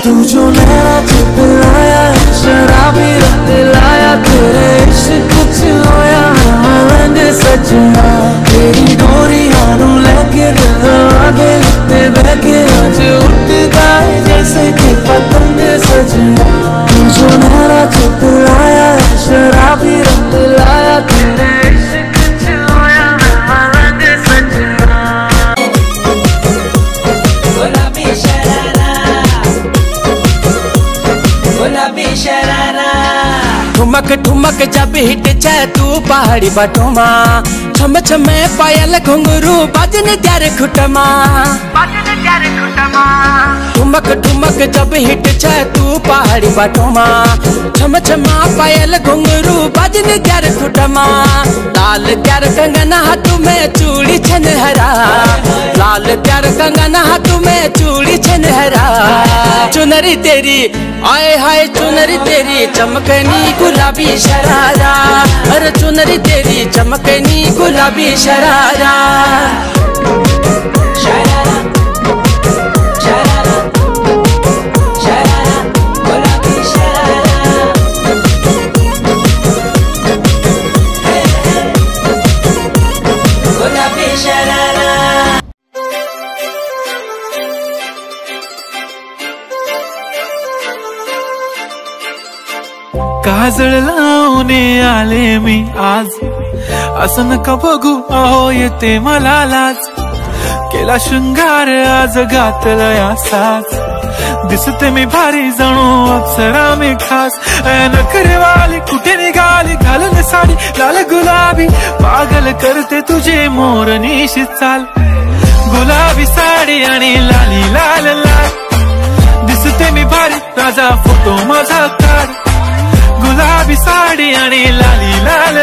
तू जो नैना चितलाया शराबी रंग लाया, तेरे इश्क कुछ होया मलंग सजना। तेरी डोरियां नू लेके दिल आगे लगते बहके आज उठता है जैसे कि पतंग सजना। तू जो नैना चितलाया शराबी रंग लाया, तेरे इश्क कुछ होया मलंग सजना। गुलाबी शरारा, गुलाबी शरारा। ठुमक ठुमक जब हिट छे तू पहाड़ी बटोमा, छम छमे पायल घुंघरू बजन त्यारे खुटमा, बजन त्यारे खुटमा। ठुमक ठुमक जब हिट छे तू पहाड़ी बटोमा, छम छमा पायल घुंघरू बजन त्यारे खुटमा। लाल प्यार कंगना हाथ में चूड़ी छनहरा, लाल प्यार कंगना हाथ में चूड़ी छनहरा। चुनरी तेरी आए हाय चुनरी तेरी चमकनी गुलाबी शरारा, अरे चुनरी तेरी चमकनी गुलाबी शरारा। शरारा शरारा शरारा गुलाबी शरारा, गुलाबी शरारा। काजळ लावणे आले मी आज, असं नका बघू अहो येते मला लाज। केला शृंगार आज घातलया साज, दिसते मी भारी जणू अप्सरा मी खास। नखरेवाली कुठे निघाली घालून साडी लाल गुलाबी, पागल करते तुझे मोरनीशी चाल। गुलाबी साडी आणि लाली लाल लाल, दिसते मी भारी राजा फोटो माझा काढ। गुलाबी साडी आणि लाली लाल